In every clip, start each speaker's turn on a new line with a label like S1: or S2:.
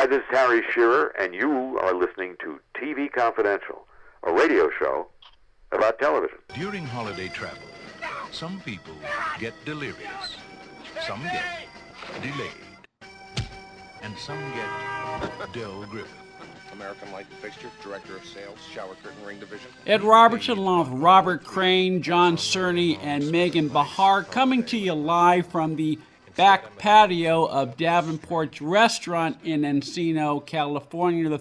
S1: Hi, this is Harry Shearer, and you are listening to TV Confidential, a radio show about television.
S2: During holiday travel, some people get delirious, some get delayed, and some get Del Griffith.
S3: American Light Fixture, Director of Sales, Shower Curtain Ring Division.
S4: Ed Robertson, along with Robert Crane, John Cerney, and Meagan Bejar, coming to you live from the back patio of Davenport's restaurant in Encino, California. The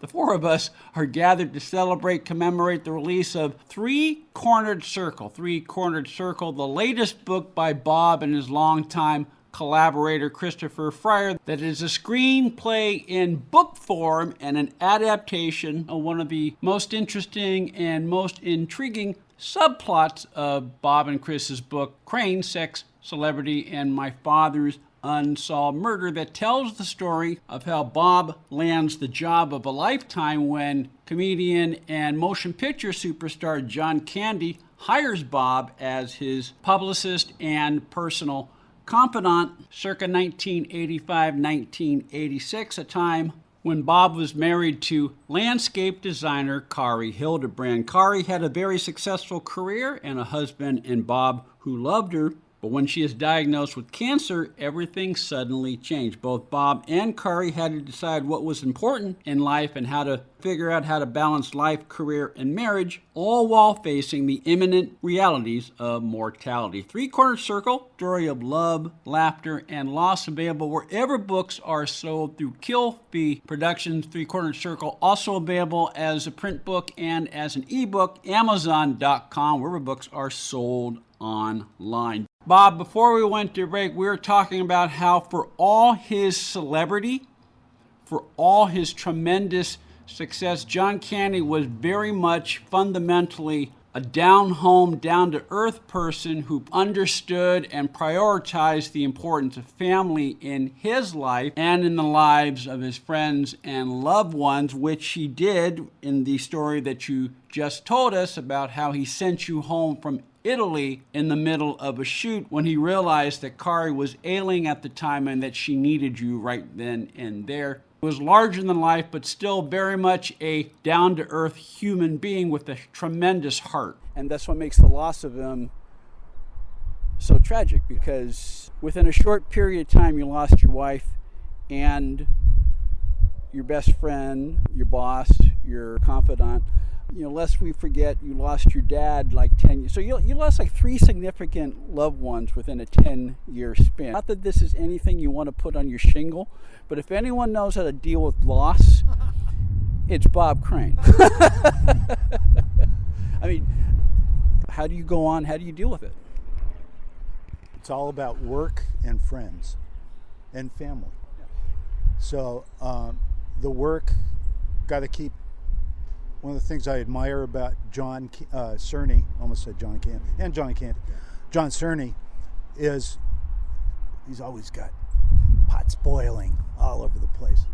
S4: four of us, are gathered to celebrate, commemorate the release of Three-Cornered Circle, the latest book by Bob and his longtime collaborator Christopher Fryer, that is a screenplay in book form and an adaptation of one of the most interesting and most intriguing subplots of Bob and Chris's book, Crane, Sex, Celebrity, and My Father's Unsolved Murder, that tells the story of how Bob lands the job of a lifetime when comedian and motion picture superstar John Candy hires Bob as his publicist and personal confidant circa 1985-1986, a time when Bob was married to landscape designer Kari Hildebrand. Kari had a very successful career and a husband in Bob who loved her, but when she is diagnosed with cancer, everything suddenly changed. Both Bob and Kari had to decide what was important in life and how to figure out how to balance life, career, and marriage, all while facing the imminent realities of mortality. Three-Cornered Circle, story of love, laughter, and loss, available wherever books are sold through Kill Fee Productions. Three-Cornered Circle also available as a print book and as an ebook, Amazon.com, wherever books are sold online. Bob, before we went to break, we were talking about how for all his celebrity, for all his tremendous success, John Candy was very much fundamentally a down-home, down-to-earth person who understood and prioritized the importance of family in his life and in the lives of his friends and loved ones, which he did in the story that you just told us about how he sent you home from Italy in the middle of a shoot when he realized that Kari was ailing at the time and that she needed you right then and there. It was larger than life, but still very much a down-to-earth human being with a tremendous heart. And that's what makes the loss of him so tragic, because within a short period of time, you lost your wife and your best friend, your boss, your confidant. Lest we forget, you lost your dad like 10 years. So you lost like 3 significant loved ones within a 10-year span. Not that this is anything you want to put on your shingle, but if anyone knows how to deal with loss, it's Bob Crane. I mean, how do you go on? How do you deal with it?
S5: It's all about work and friends and family. So the work, got to keep. One of the things I admire about John Cerney, almost said John Candy, and John Candy, John Cerney, is he's always got pots boiling all over the place.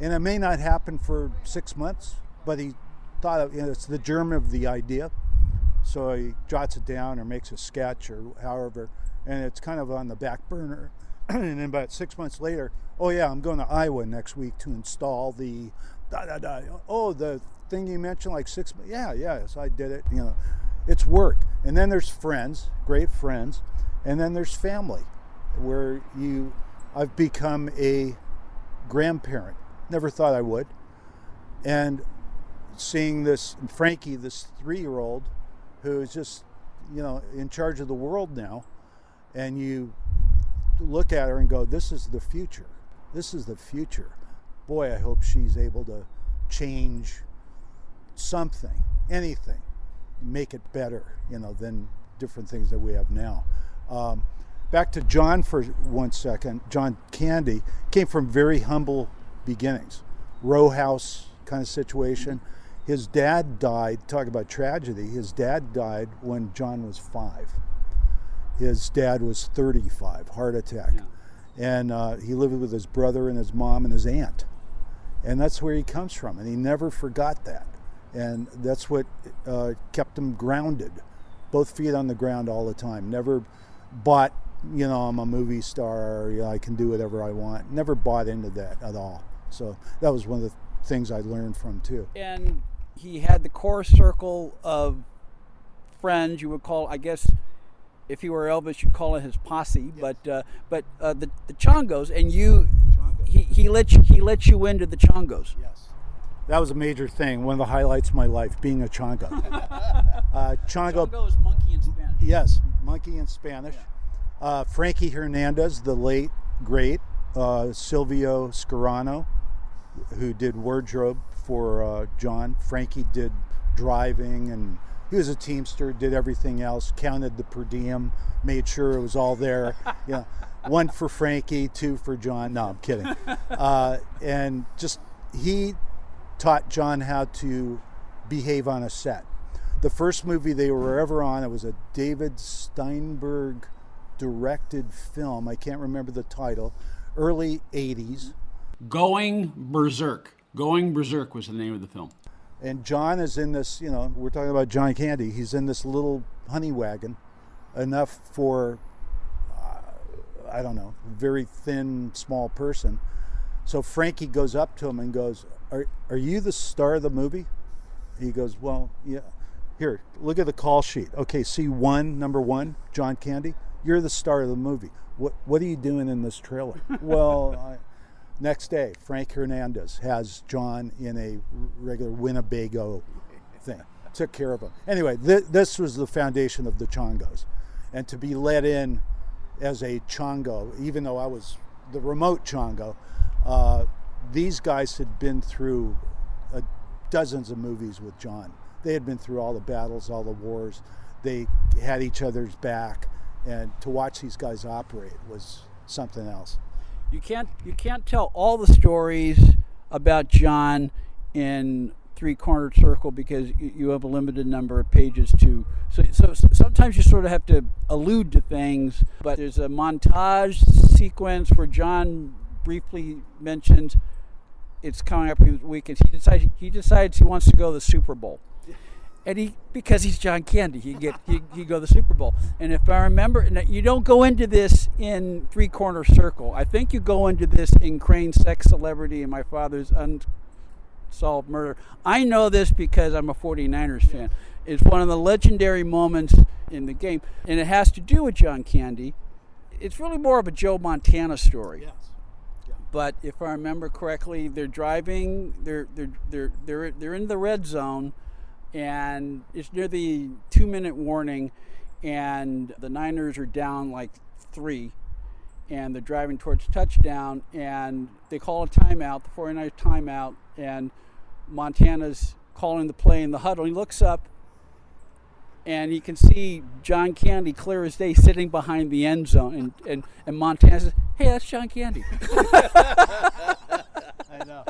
S5: And it may not happen for 6 months, but he thought of, it's the germ of the idea. So he jots it down or makes a sketch or however, and it's kind of on the back burner. And then about 6 months later, oh yeah, I'm going to Iowa next week to install the the thing you mentioned like 6 months. Yeah, so I did it. It's work. And then there's friends, great friends, and then there's family, where I've become a grandparent. Never thought I would. And seeing this Frankie, this 3-year-old, who is just, in charge of the world now, and you look at her and go, this is the future. This is the future. Boy, I hope she's able to change something, anything, make it better, than different things that we have now. Back to John for 1 second. John Candy came from very humble beginnings, row house kind of situation. His dad died, talk about tragedy, his dad died when John was 5. His dad was 35, heart attack. Yeah. And he lived with his brother and his mom and his aunt. And that's where he comes from, and he never forgot that. And that's what kept him grounded, both feet on the ground all the time. Never bought, I'm a movie star, I can do whatever I want. Never bought into that at all. So that was one of the things I learned from too.
S4: And he had the core circle of friends. You would call, I guess, if he were Elvis, you'd call it his posse. Yes. But the Chongos, and he let you into the Chongos.
S5: Yes, that was a major thing. One of the highlights of my life, being a Chongo.
S4: Chongo is monkey in Spanish.
S5: Yes, monkey in Spanish. Yeah. Frankie Hernandez, the late great Silvio Scarano, who did wardrobe for John. Frankie did driving, and he was a teamster, did everything else, counted the per diem, made sure it was all there. Yeah, 1 for Frankie, 2 for John. No, I'm kidding. And just, he taught John how to behave on a set. The first movie they were ever on, it was a David Steinberg directed film. I can't remember the title. Early 80s.
S4: Going Berserk. Going Berserk was the name of the film.
S5: And John is in this, we're talking about John Candy. He's in this little honey wagon, enough for, I don't know, very thin, small person. So Frankie goes up to him and goes, are you the star of the movie? He goes, well, yeah. Here, look at the call sheet. Okay, C1, number 1, John Candy. You're the star of the movie. What are you doing in this trailer? Well, next day, Frank Hernandez has John in a regular Winnebago thing. Took care of him. Anyway, this was the foundation of the Chongos. And to be let in as a Chongo, even though I was the remote Chongo, these guys had been through dozens of movies with John. They had been through all the battles, all the wars. They had each other's back. And to watch these guys operate was something else.
S4: You can't tell all the stories about John in Three-Cornered Circle because you have a limited number of pages to. So sometimes you sort of have to allude to things. But there's a montage sequence where John briefly mentions it's coming up in the weekend. He decides he wants to go to the Super Bowl. And because he's John Candy, he go to the Super Bowl. And if I remember, you don't go into this in Three-Corner Circle. I think you go into this in Crane's Sex, Celebrity, and My Father's Unsolved Murder. I know this because I'm a 49ers fan. It's one of the legendary moments in the game, and it has to do with John Candy. It's really more of a Joe Montana story. Yes. Yeah. But if I remember correctly, they're driving. They're in the red zone. And it's near the 2-minute warning, and the Niners are down like 3, and they're driving towards touchdown, and they call a timeout, the 49ers timeout, and Montana's calling the play in the huddle. He looks up, and you can see John Candy clear as day sitting behind the end zone, and Montana says, "Hey, that's John Candy."
S5: I know.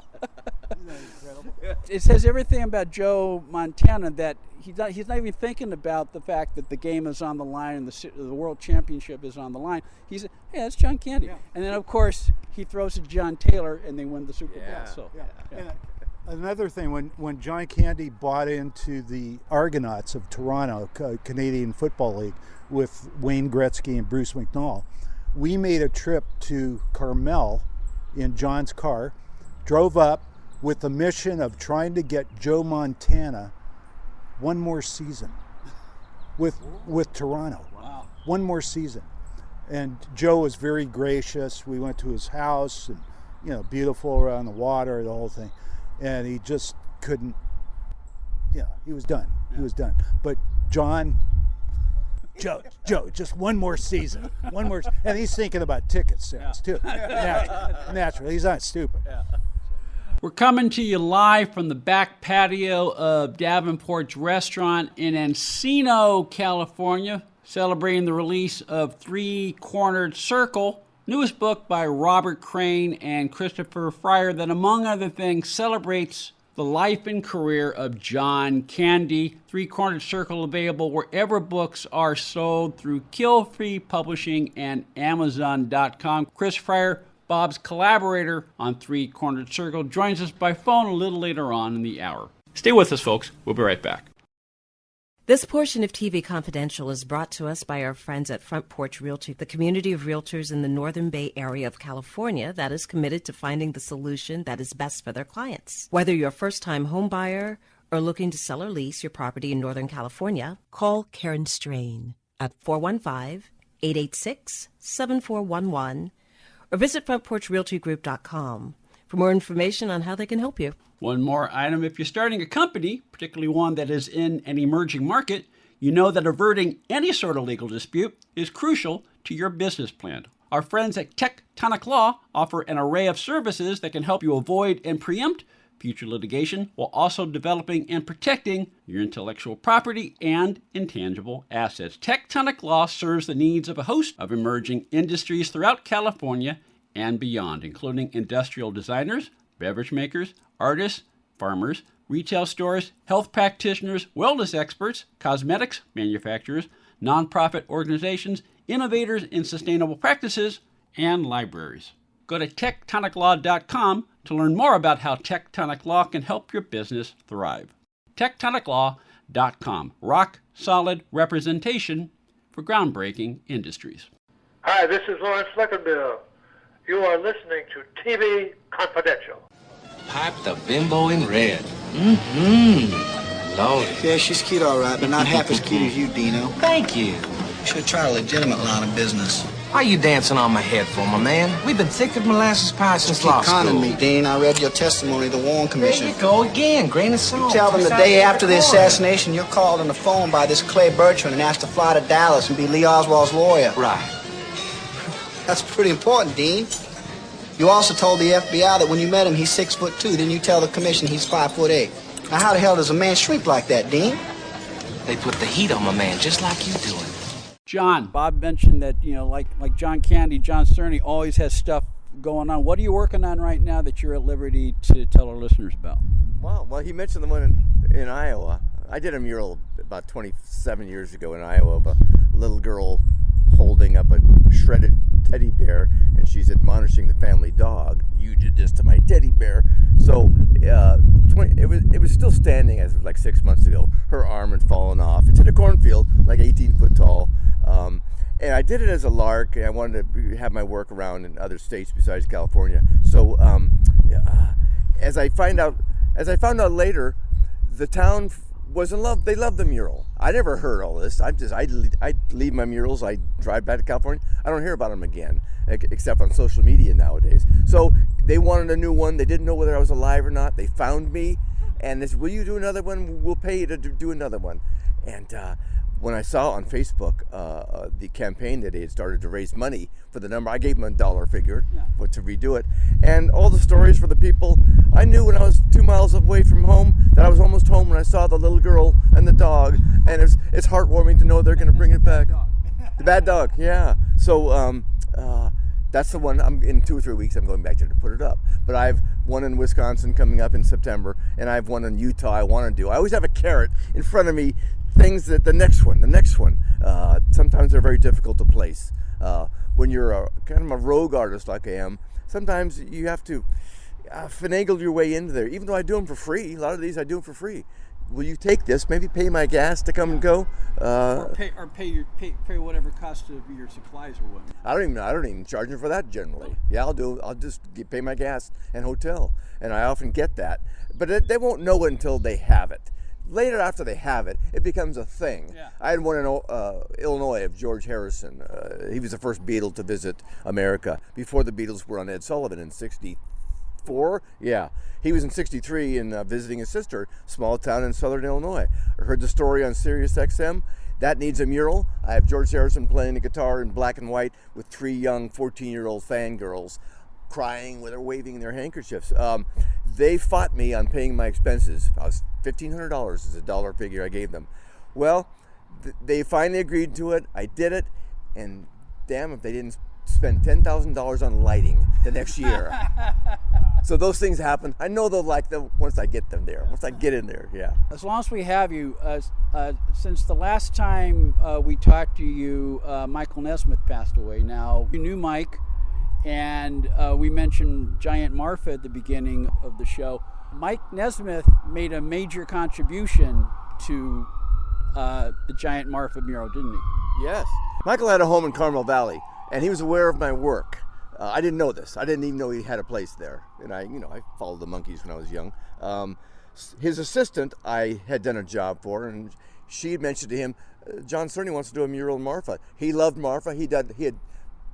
S5: Incredible.
S4: It says everything about Joe Montana that he's not even thinking about the fact that the game is on the line and the world championship is on the line. He's, hey, that's John Candy. Yeah. And then, of course, he throws to John Taylor and they win the Super Bowl. So,
S5: yeah. And another thing, when John Candy bought into the Argonauts of Toronto, Canadian Football League, with Wayne Gretzky and Bruce McNall, we made a trip to Carmel in John's car, drove up, with the mission of trying to get Joe Montana one more season with Toronto.
S4: Wow.
S5: One more season. And Joe was very gracious. We went to his house and, beautiful around the water, the whole thing. And he just couldn't, he was done. Yeah. He was done. But Joe, just one more season. And he's thinking about ticket sales too. Naturally. He's not stupid.
S4: Yeah. We're coming to you live from the back patio of Davenport's restaurant in Encino, California, celebrating the release of Three-Cornered Circle, newest book by Robert Crane and Christopher Fryer that, among other things, celebrates the life and career of John Candy. Three-Cornered Circle available wherever books are sold through Kill Free Publishing and Amazon.com. Chris Fryer, Bob's collaborator on Three-Cornered Circle, joins us by phone a little later on in the hour. Stay with us, folks. We'll be right back.
S6: This portion of TV Confidential is brought to us by our friends at Front Porch Realty, the community of realtors in the Northern Bay Area of California that is committed to finding the solution that is best for their clients. Whether you're a first-time home buyer or looking to sell or lease your property in Northern California, call Karen Strain at 415-886-7411 or visit frontporchrealtygroup.com for more information on how they can help you.
S4: One more item. If you're starting a company, particularly one that is in an emerging market, you know that averting any sort of legal dispute is crucial to your business plan. Our friends at Tectonic Law offer an array of services that can help you avoid and preempt future litigation while also developing and protecting your intellectual property and intangible assets. Tectonic Law serves the needs of a host of emerging industries throughout California and beyond, including industrial designers, beverage makers, artists, farmers, retail stores, health practitioners, wellness experts, cosmetics manufacturers, nonprofit organizations, innovators in sustainable practices, and libraries. Go to tectoniclaw.com to learn more about how Tectonic Law can help your business thrive. tectoniclaw.com. Rock solid representation for groundbreaking industries.
S7: Hi, this is Lawrence Fleckenbill. You are listening to TV Confidential.
S8: Pipe the bimbo in red. Mm-hmm. Loaded.
S9: Yeah, she's cute all right, but not half as cute as you, Dino.
S8: Thank you.
S9: Should try a legitimate line of business.
S8: Why you dancing on my head for, my man? We've been thick as molasses pie since law school.
S9: Keep conning me, Dean. I read your testimony to the Warren Commission.
S8: There you go again, grain of salt.
S9: You tell them the day after the assassination, you're called on the phone by this Clay Bertrand and asked to fly to Dallas and be Lee Oswald's lawyer.
S8: Right.
S9: That's pretty important, Dean. You also told the FBI that when you met him, he's 6'2". Then you tell the commission he's 5'8". Now, how the hell does a man shrink like that, Dean?
S8: They put the heat on my man, just like you doing.
S4: John, Bob mentioned that, like John Candy, John Cerney always has stuff going on. What are you working on right now that you're at liberty to tell our listeners about?
S10: Well, he mentioned the one in Iowa. I did a mural about 27 years ago in Iowa of a little girl holding up a shredded teddy bear, and she's admonishing the family dog. You did this to my teddy bear. So it was still standing as of like 6 months ago. Her arm had fallen off. It's in a cornfield, like 18 foot tall. And I did it as a lark, and I wanted to have my work around in other states besides California. So as I found out later, the town was in love. They loved the mural. I never heard all this. I leave my murals. I drive back to California. I don't hear about them again, except on social media nowadays. So they wanted a new one. They didn't know whether I was alive or not. They found me, and they said, "Will you do another one? We'll pay you to do another one." And when I saw on Facebook the campaign that they had started to raise money for the number, I gave them a dollar figure to redo it. And all the stories for the people, I knew when I was 2 miles away from home that I was almost home when I saw the little girl and the dog. And it's heartwarming to know they're going to bring it back. The bad dog, yeah. So that's the one. In 2 or 3 weeks, I'm going back there to put it up. But I have one in Wisconsin coming up in September, and I have one in Utah I want to do. I always have a carrot in front of me. Things that the next one. Sometimes they're very difficult to place. When you're kind of a rogue artist like I am, sometimes you have to finagle your way into there. Even though I do them for free, a lot of these I do them for free. Will you take this? Maybe pay my gas to come and go.
S4: Or pay whatever cost of your supplies or what.
S10: I don't even charge them for that generally. Yeah, I'll just pay my gas and hotel, and I often get that. But they won't know it until they have it. Later, after they have it, it becomes a thing. Yeah. I had one in Illinois of George Harrison. He was the first Beatle to visit America before the Beatles were on Ed Sullivan in '64. Yeah, he was in '63 and visiting his sister, small town in southern Illinois. I heard the story on Sirius XM. That needs a mural. I have George Harrison playing the guitar in black and white with 3 young 14-year-old fangirls crying with or waving their handkerchiefs. They fought me on paying my expenses. I was $1,500 is a dollar figure I gave them. Well, they finally agreed to it. I did it, and damn if they didn't spend $10,000 on lighting the next year. So those things happen. I know they'll like them once I get them there. Once I get in there, yeah.
S4: As long as we have you, since the last time we talked to you, Michael Nesmith passed away. Now, you knew Mike. And we mentioned Giant Marfa at the beginning of the show. Mike Nesmith made a major contribution to the giant Marfa mural, didn't he?
S10: Yes. Michael had a home in Carmel Valley, and he was aware of my work. I didn't know this. I didn't even know he had a place there. And I followed the monkeys when I was young. His assistant, I had done a job for, and she had mentioned to him, John Cerney wants to do a mural in Marfa. He loved Marfa. He had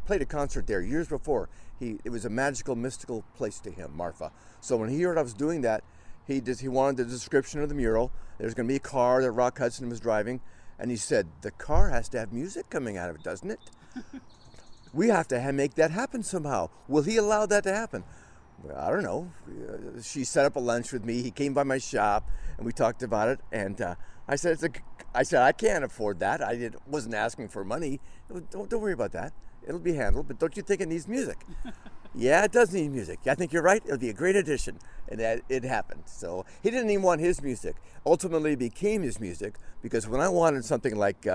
S10: played a concert there years before. It was a magical, mystical place to him, Marfa. So when he heard I was doing that, he wanted the description of the mural. There's going to be a car that Rock Hudson was driving, and he said, the car has to have music coming out of it, doesn't it? We have to make that happen somehow. Will he allow that to happen? Well, I don't know. She set up a lunch with me. He came by my shop, and we talked about it. And I said, I can't afford that. I wasn't asking for money. Don't worry about that. It'll be handled. But don't you think it needs music? Yeah, it does need music. I think you're right. It'll be a great addition. And it happened. So he didn't even want his music. Ultimately, it became his music because when I wanted something like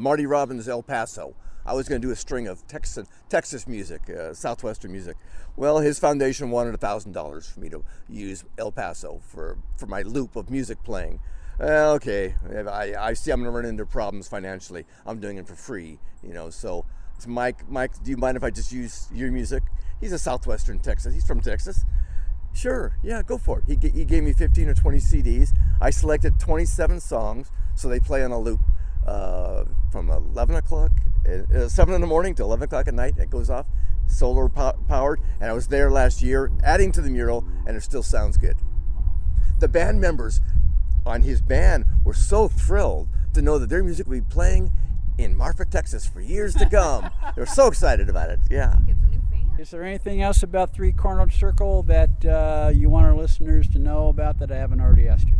S10: Marty Robbins' El Paso, I was going to do a string of Texas music, Southwestern music. Well, his foundation wanted $1,000 for me to use El Paso for my loop of music playing. Okay, I see I'm going to run into problems financially. I'm doing it for free, So it's Mike, do you mind if I just use your music? He's a Southwestern Texas. He's from Texas. Sure, yeah, go for it. He gave me 15 or 20 CDs. I selected 27 songs, so they play on a loop from 11 o'clock, 7 in the morning to 11 o'clock at night. It goes off, solar powered, and I was there last year adding to the mural, and it still sounds good. The band members on his band were so thrilled to know that their music would be playing in Marfa, Texas for years to come. They were so excited about it, yeah.
S4: Is there anything else about Three Cornered Circle that you want our listeners to know about that I haven't already asked you?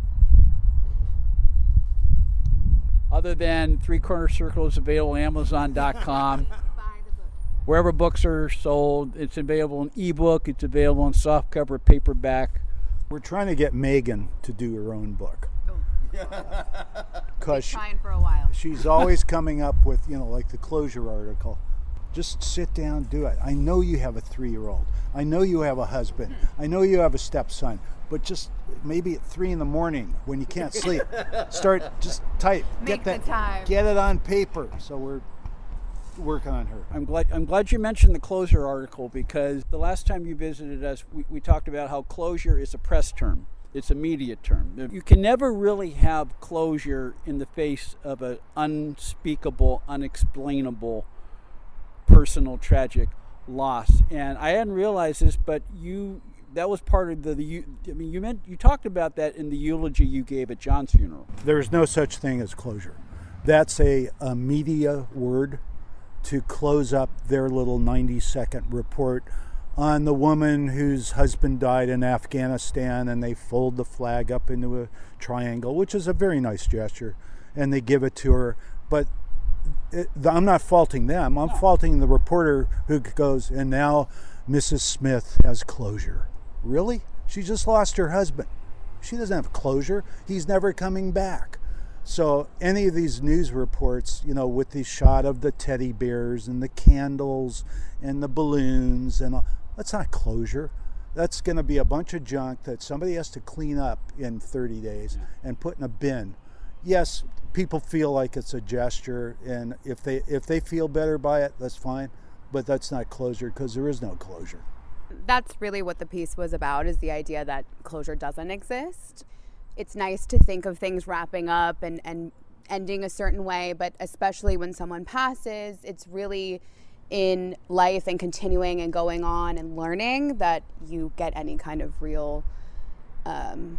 S4: Other than Three Cornered Circle is available on Amazon.com. Wherever books are sold, it's available in ebook, it's available in softcover paperback.
S5: We're trying to get Meagan to do her own book.
S11: Because trying for a while.
S5: She's always coming up with, like the closure article. Just sit down, do it. I know you have a 3-year-old. I know you have a husband. I know you have a stepson. But just maybe at 3 a.m. when you can't sleep, just type.
S11: Make the time.
S5: Get it on paper. So we're working on her.
S4: I'm glad you mentioned the closure article because the last time you visited us, we talked about how closure is a press term. It's a media term. You can never really have closure in the face of an unspeakable, unexplainable, personal, tragic loss. And I hadn't realized this, but that was part of you talked about that in the eulogy you gave at John's funeral.
S5: There's no such thing as closure. That's a media word to close up their little 90-second report on the woman whose husband died in Afghanistan, and they fold the flag up into a triangle, which is a very nice gesture, and they give it to her. But I'm not faulting them. I'm faulting the reporter who goes, and now Mrs. Smith has closure. Really? She just lost her husband. She doesn't have closure. He's never coming back. So any of these news reports, with the shot of the teddy bears and the candles and the balloons and all, that's not closure. That's going to be a bunch of junk that somebody has to clean up in 30 days and put in a bin. Yes, people feel like it's a gesture, and if they feel better by it, that's fine. But that's not closure because there is no closure.
S11: That's really what the piece was about, is the idea that closure doesn't exist. It's nice to think of things wrapping up and ending a certain way, but especially when someone passes, it's really in life and continuing and going on and learning that you get any kind of real, I'm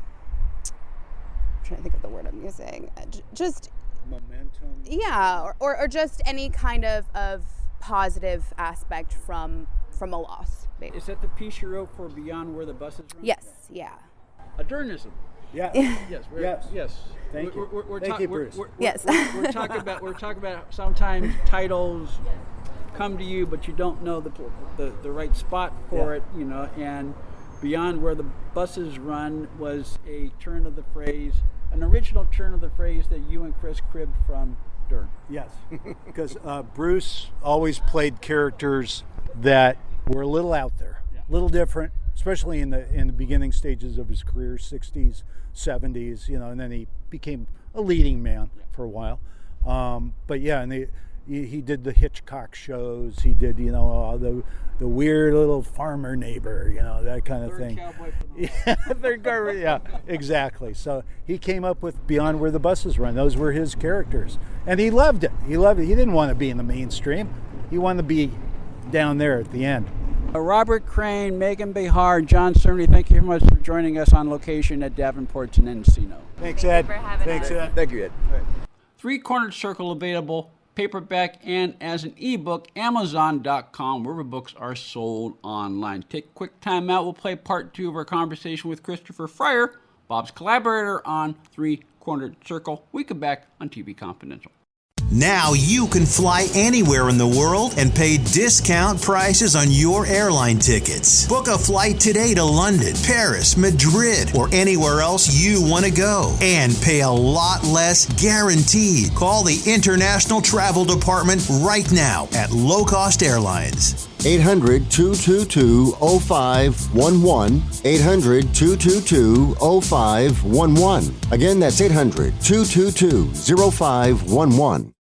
S11: trying to think of the word I'm using, just
S5: momentum.
S11: Yeah, or just any kind of positive aspect from a loss. Maybe.
S4: Is that the piece you wrote for Beyond Where the Buses Run?
S11: Yes, yeah.
S4: Adurnism.
S5: Yeah.
S4: Yes.
S5: Thank you.
S4: Thank
S5: you, Bruce.
S11: We're
S4: talking about sometimes titles come to you, but you don't know the right spot for it, and Beyond Where the Buses Run was a turn of the phrase, an original turn of the phrase that you and Chris cribbed from Dern.
S5: Yes, because Bruce always played characters that were a little out there, a little different, especially in the beginning stages of his career, 60s, 70s, and then he became a leading man for a while. But yeah, and he did the Hitchcock shows. He did, the weird little farmer neighbor, that kind of thing. Yeah, exactly. So he came up with Beyond Where the Buses Run. Those were his characters, and he loved it. He didn't want to be in the mainstream. He wanted to be down there at the end.
S4: Robert Crane, Meagan Bejar, John Cerney, thank you very much for joining us on location at Davenport and Encino.
S5: Thanks, Ed.
S10: Thanks, Ed. Thank you, Ed.
S5: Right.
S4: Three-Cornered Circle available, paperback and as an ebook, Amazon.com, wherever books are sold online. Take a quick time out. We'll play part 2 of our conversation with Christopher Fryer, Bob's collaborator on Three-Cornered Circle. We come back on TV Confidential.
S12: Now you can fly anywhere in the world and pay discount prices on your airline tickets. Book a flight today to London, Paris, Madrid, or anywhere else you want to go. And pay a lot less guaranteed. Call the International Travel Department right now at Low Cost Airlines.
S13: 800-222-0511. 800-222-0511. Again, that's 800-222-0511.